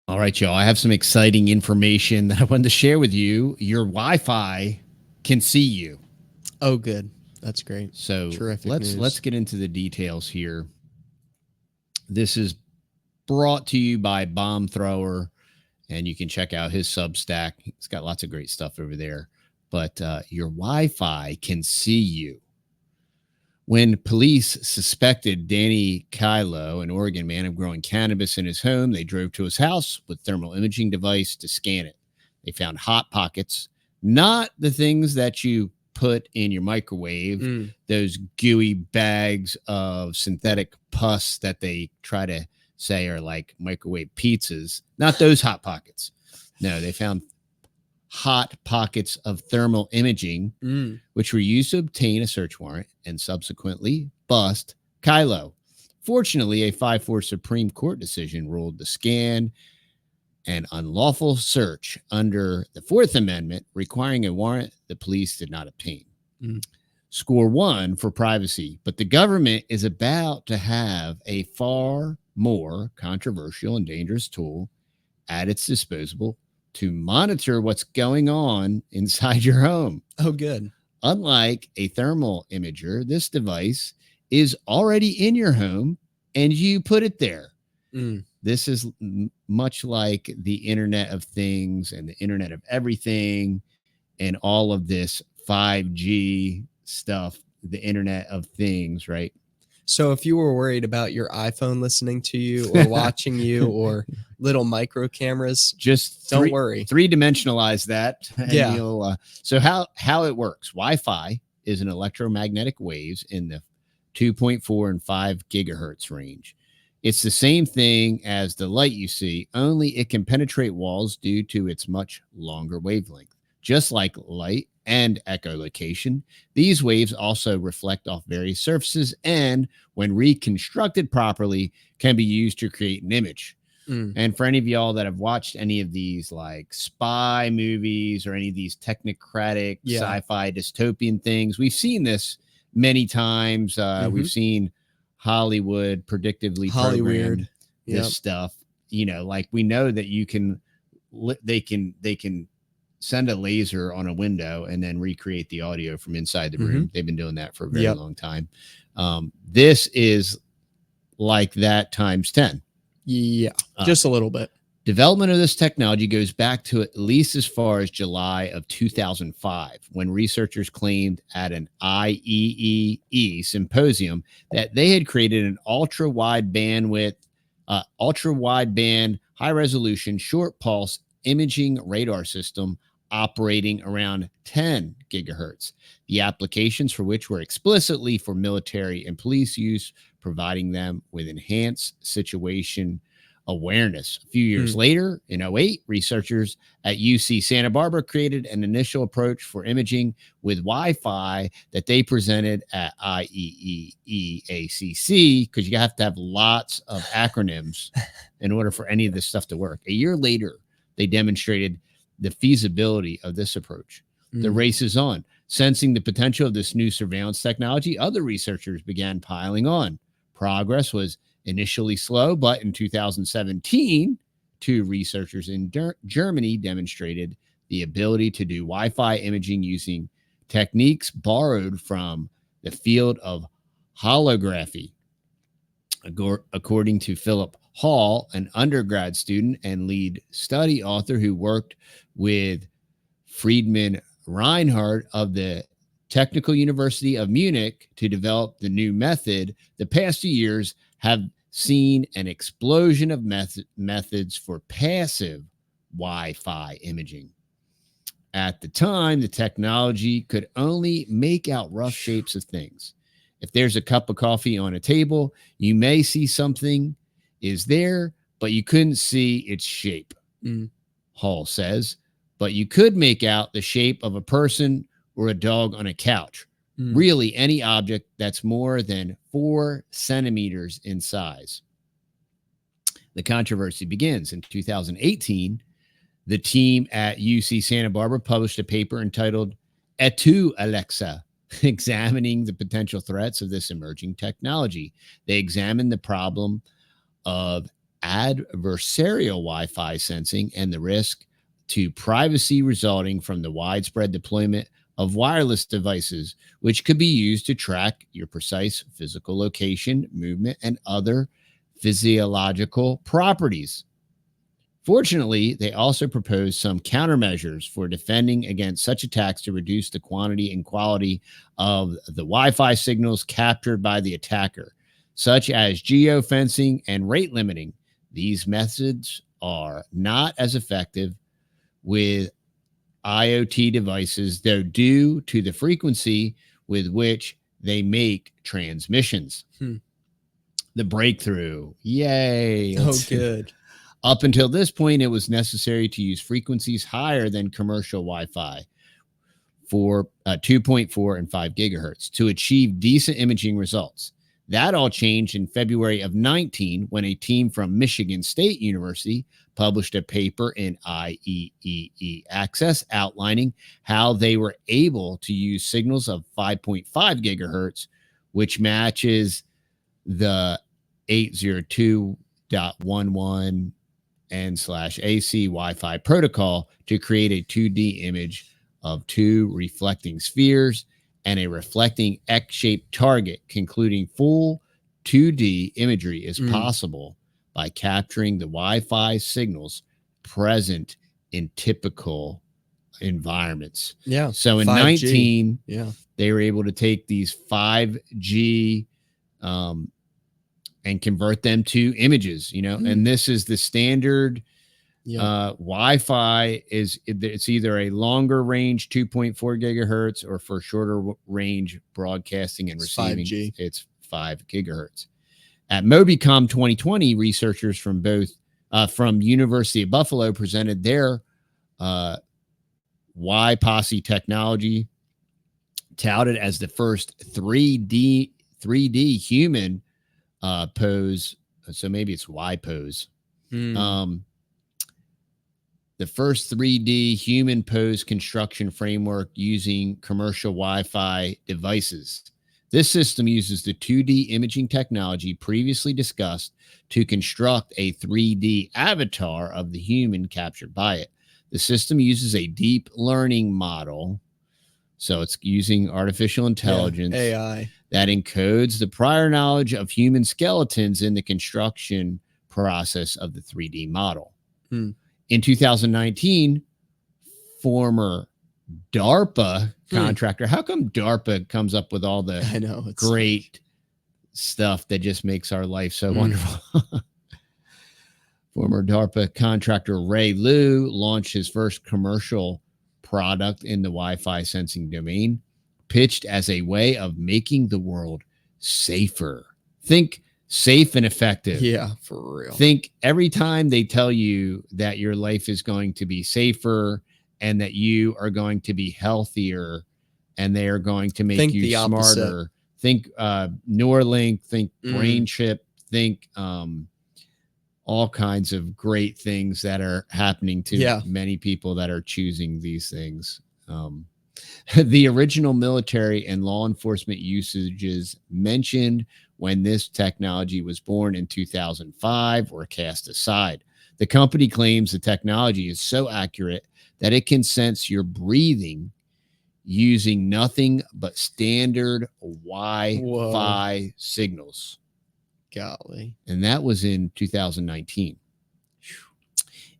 All right, y'all. I have some exciting information that I wanted to share with you. Your Wi-Fi can see you. Oh, good. That's great. So Terrific let's news. get into the details here. This is brought to you by Bomb Thrower, and you can check out his Substack. He's got lots of great stuff over there. But your Wi-Fi can see you. When police suspected Danny Kylo, an Oregon man, of growing cannabis in his home, they drove to his house with thermal imaging device to scan it. They found hot pockets, not the things that you put in your microwave, those gooey bags of synthetic pus that they try to say are like microwave pizzas, not those hot pockets. No, they found hot pockets of thermal imaging, which were used to obtain a search warrant and subsequently bust Kylo. Fortunately, a 5-4 Supreme Court decision ruled the scan an unlawful search under the Fourth Amendment, requiring a warrant the police did not obtain. Score one for privacy, but the government is about to have a far more controversial and dangerous tool at its disposal to monitor what's going on inside your home. Oh, good. Unlike a thermal imager, this device is already in your home and you put it there. This is much like the Internet of Things and the Internet of Everything and all of this 5G stuff, the Internet of Things, right? So if you were worried about your iPhone listening to you or watching you or little micro cameras, just don't worry. 3-dimensionalize that. Yeah. So how it works. Wi-Fi is an electromagnetic waves in the 2.4 and 5 gigahertz range. It's the same thing as the light you see, only it can penetrate walls due to its much longer wavelength. Just like light and echolocation, these waves also reflect off various surfaces and, when reconstructed properly, can be used to create an image. And for any of y'all that have watched any of these like spy movies or any of these technocratic sci-fi dystopian things, we've seen this many times. We've seen Hollywood predictively program this stuff. You know, like we know that you can, they can send a laser on a window and then recreate the audio from inside the room. They've been doing that for a very long time. This is like that times 10. Yeah, just a little bit. Development of this technology goes back to at least as far as July of 2005, when researchers claimed at an IEEE symposium that they had created an ultra-wideband, high-resolution, short pulse imaging radar system operating around 10 gigahertz. The applications for which were explicitly for military and police use, providing them with enhanced situation awareness. A few years later, in 2008, researchers at UC Santa Barbara created an initial approach for imaging with Wi-Fi that they presented at IEEE-ACC, because you have to have lots of acronyms in order for any of this stuff to work. A year later, they demonstrated the feasibility of this approach. The race is on. Sensing the potential of this new surveillance technology, other researchers began piling on. Progress was initially slow, but in 2017, 2 researchers in Germany demonstrated the ability to do Wi-Fi imaging using techniques borrowed from the field of holography. According to Philip Hall, an undergrad student and lead study author who worked with Friedman Reinhardt of the Technical University of Munich to develop the new method, the past few years have seen an explosion of methods for passive Wi-Fi imaging. At the time, the technology could only make out rough shapes of things. If there's a cup of coffee on a table, you may see something is there, but you couldn't see its shape, Hall says. But you could make out the shape of a person or a dog on a couch. Really, any object that's more than 4 centimeters in size. The controversy begins in 2018. The team at UC Santa Barbara published a paper entitled "Et tu, Alexa?" examining the potential threats of this emerging technology. They examined the problem of adversarial Wi-Fi sensing and the risk to privacy resulting from the widespread deployment of wireless devices, which could be used to track your precise physical location, movement, and other physiological properties. Fortunately, they also propose some countermeasures for defending against such attacks to reduce the quantity and quality of the Wi-Fi signals captured by the attacker, such as geofencing and rate limiting. These methods are not as effective with IoT devices, though, due to the frequency with which they make transmissions. The breakthrough. Yay. Oh, good. Up until this point, it was necessary to use frequencies higher than commercial Wi-Fi for 2.4 and 5 gigahertz to achieve decent imaging results. That all changed in February of 19 when a team from Michigan State University published a paper in IEEE Access outlining how they were able to use signals of 5.5 gigahertz, which matches the 802.11 n/AC Wi-Fi protocol to create a 2D image of two reflecting spheres and a reflecting X-shaped target, concluding full 2D imagery is possible by capturing the Wi-Fi signals present in typical environments. Yeah. So in 5G. 19, they were able to take these 5G and convert them to images, and this is the standard. Wi-Fi it's either a longer range 2.4 gigahertz or for shorter range broadcasting and receiving 5G. It's 5 gigahertz. At Mobicom 2020, researchers from University of Buffalo presented their Y-Posse technology, touted as the first 3D human pose. So maybe it's Y-pose. The first 3D human pose construction framework using commercial Wi-Fi devices. This system uses the 2D imaging technology previously discussed to construct a 3D avatar of the human captured by it. The system uses a deep learning model, so it's using artificial intelligence, AI, that encodes the prior knowledge of human skeletons in the construction process of the 3D model. In 2019, former DARPA contractor. How come DARPA comes up with all the great stuff that just makes our life so wonderful? Former DARPA contractor Ray Liu launched his first commercial product in the Wi-Fi sensing domain, pitched as a way of making the world safer. Think safe and effective. Yeah, for real. Think every time they tell you that your life is going to be safer and that you are going to be healthier and they are going to make you smarter. Think Neuralink, think brain chip, think all kinds of great things that are happening to many people that are choosing these things. The original military and law enforcement usages mentioned when this technology was born in 2005 were cast aside. The company claims the technology is so accurate that it can sense your breathing using nothing but standard Wi-Fi signals. Golly. And that was in 2019.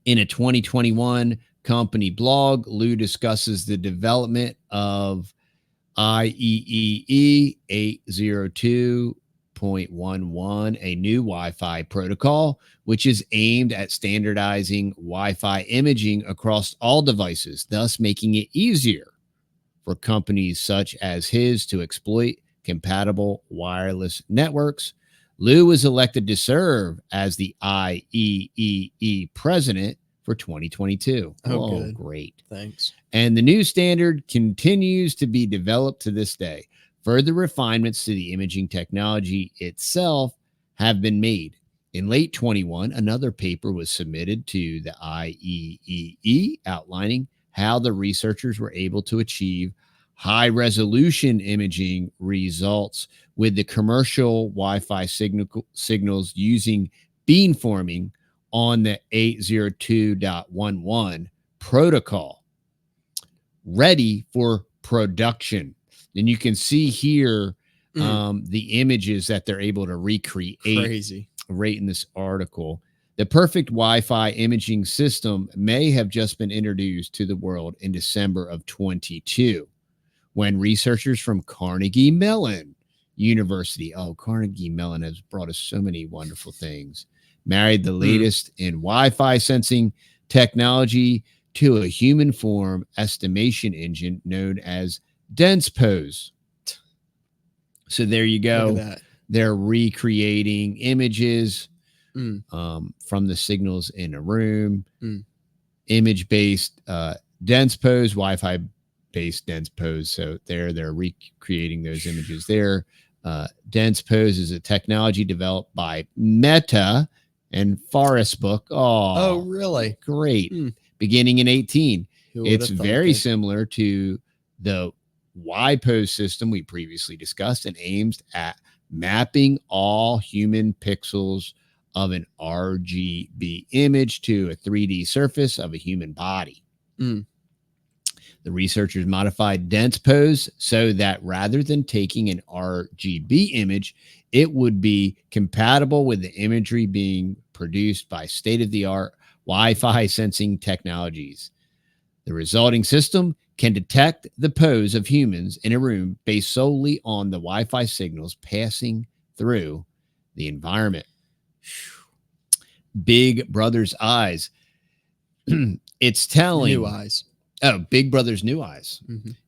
In a 2021 company blog, Liu discusses the development of IEEE 802.11, a new Wi-Fi protocol, which is aimed at standardizing Wi-Fi imaging across all devices, thus making it easier for companies such as his to exploit compatible wireless networks. Liu was elected to serve as the IEEE president for 2022. Oh, good. Great. Thanks. And the new standard continues to be developed to this day. Further refinements to the imaging technology itself have been made. In late 21, another paper was submitted to the IEEE outlining how the researchers were able to achieve high-resolution imaging results with the commercial Wi-Fi signals using beamforming on the 802.11 protocol, ready for production. And you can see here the images that they're able to recreate. Crazy. Right in this article. The perfect Wi-Fi imaging system may have just been introduced to the world in December of 22, when researchers from Carnegie Mellon University, Carnegie Mellon has brought us so many wonderful things, married the latest in Wi-Fi sensing technology to a human form estimation engine known as DensePose. So there you go. Look at that. They're recreating images from the signals in a room, image-based DensePose, Wi-Fi-based DensePose. So they're recreating those images there. DensePose is a technology developed by Meta and Forest Book. Oh, really? Great. Beginning in 18. It's very it? similar to the WiPose system we previously discussed and aims at mapping all human pixels of an RGB image to a 3D surface of a human body. The researchers modified DensePose so that rather than taking an RGB image, it would be compatible with the imagery being produced by state-of-the-art Wi-Fi sensing technologies. The resulting system can detect the pose of humans in a room based solely on the Wi-Fi signals passing through the environment. Big Brother's eyes. It's telling. New eyes. Oh, Big Brother's new eyes.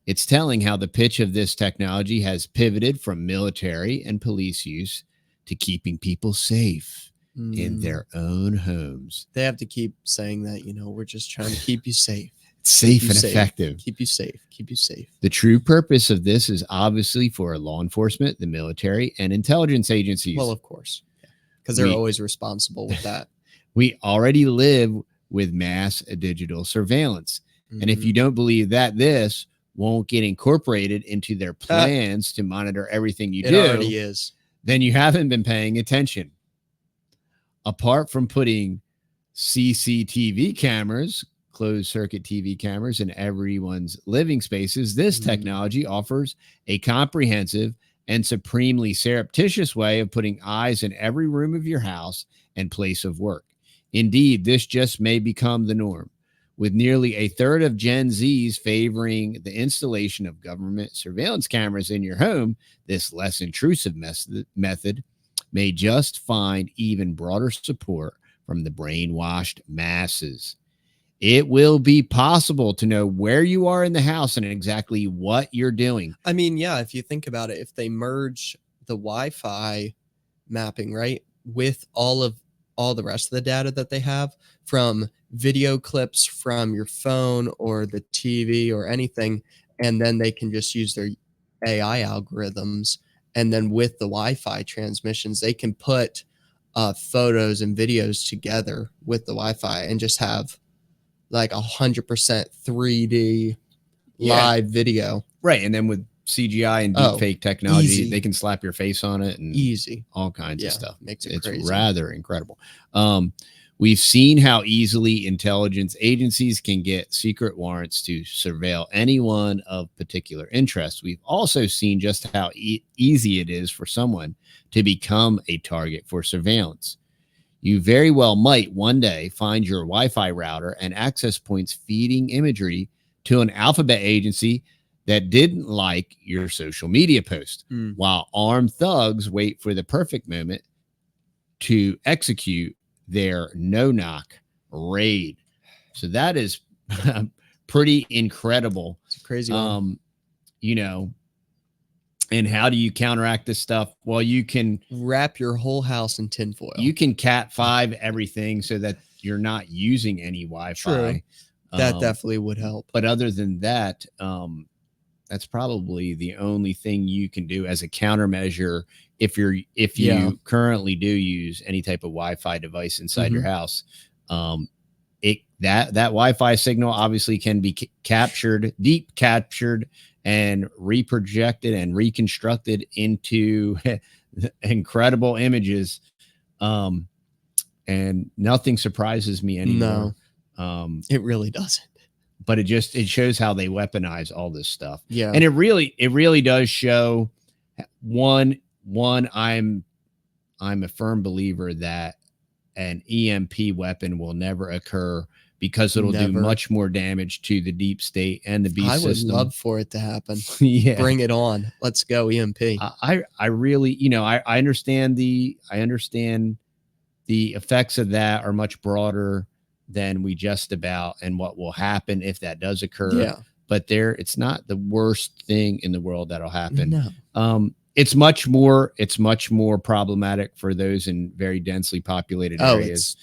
It's telling how the pitch of this technology has pivoted from military and police use to keeping people safe in their own homes. They have to keep saying that, we're just trying to keep you safe. Safe and effective. Keep you safe. Keep you safe. The true purpose of this is obviously for law enforcement, the military, and intelligence agencies. Well, of course, because they're always responsible with that. We already live with mass digital surveillance. And if you don't believe that this won't get incorporated into their plans to monitor everything you do, it already is. Then you haven't been paying attention. Apart from putting CCTV cameras, closed circuit TV cameras in everyone's living spaces, this technology offers a comprehensive and supremely surreptitious way of putting eyes in every room of your house and place of work. Indeed, this just may become the norm, with nearly a third of Gen Zs favoring the installation of government surveillance cameras in your home. This less intrusive method may just find even broader support from the brainwashed masses. It will be possible to know where you are in the house and exactly what you're doing. I mean, yeah, if you think about it, if they merge the Wi-Fi mapping, right, with all the rest of the data that they have from video clips from your phone or the TV or anything, and then they can just use their AI algorithms, and then with the Wi-Fi transmissions, they can put photos and videos together with the Wi-Fi and just have like 100% 3D live video. Right. And then with CGI and deepfake technology, easy. They can slap your face on it and all kinds of stuff. Makes it it's crazy. Rather incredible. We've seen how easily intelligence agencies can get secret warrants to surveil anyone of particular interest. We've also seen just how easy it is for someone to become a target for surveillance. You very well might one day find your Wi-Fi router and access points feeding imagery to an alphabet agency that didn't like your social media post, while armed thugs wait for the perfect moment to execute their no-knock raid. So that is pretty incredible. It's a crazy one. And how do you counteract this stuff? Well, you can wrap your whole house in tinfoil. You can Cat5 everything so that you're not using any Wi-Fi. True. That definitely would help. But other than that, that's probably the only thing you can do as a countermeasure if you currently do use any type of Wi-Fi device inside your house. That Wi-Fi signal obviously can be deep captured and reprojected and reconstructed into incredible images. and nothing surprises me anymore. It really doesn't. But it shows how they weaponize all this stuff. Yeah. And it really does show one, I'm a firm believer that an EMP weapon will never occur because it'll do much more damage to the deep state and the beast system. I would love for it to happen. Yeah. Bring it on. Let's go EMP. I really, I understand the effects of that are much broader than we just about, and what will happen if that does occur. Yeah. But it's not the worst thing in the world that'll happen. No. It's much more problematic for those in very densely populated areas.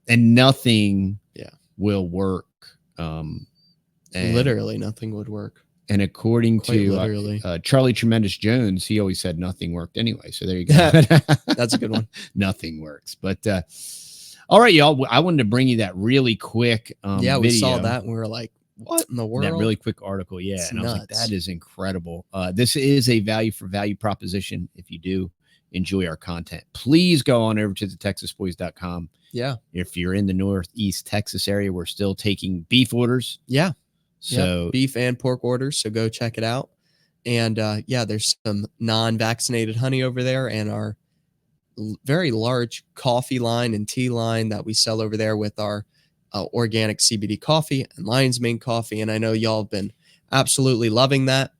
And nothing will work. And literally nothing would work. And according to Charlie Tremendous Jones, he always said nothing worked anyway. So there you go. That's a good one. Nothing works. But all right, y'all. I wanted to bring you that really quick video. We saw that and we were like, what in the world? That really quick article. Yeah. It's and nuts. I was like, that is incredible. This is a value for value proposition. If you do enjoy our content, please go on over to TheTexasBoys.com. Yeah. If you're in the Northeast Texas area, we're still taking beef orders. Yeah. So beef and pork orders. So go check it out. And there's some non-vaccinated honey over there, and our very large coffee line and tea line that we sell over there with our organic CBD coffee and Lion's Mane coffee. And I know y'all have been absolutely loving that.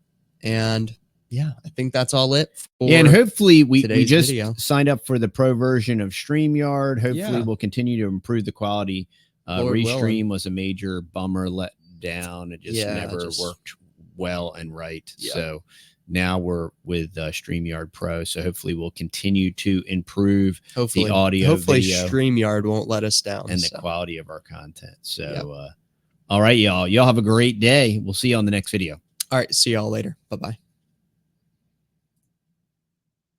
And I think that's all it. And hopefully we just video. Signed up for the pro version of StreamYard. Hopefully we'll continue to improve the quality. Restream was a major bummer, let down. It just never worked well and right. So now we're with StreamYard Pro. So hopefully we'll continue to improve the audio. Hopefully video, StreamYard won't let us down. And the quality of our content. So all right, y'all. Y'all have a great day. We'll see you on the next video. All right. See y'all later. Bye-bye.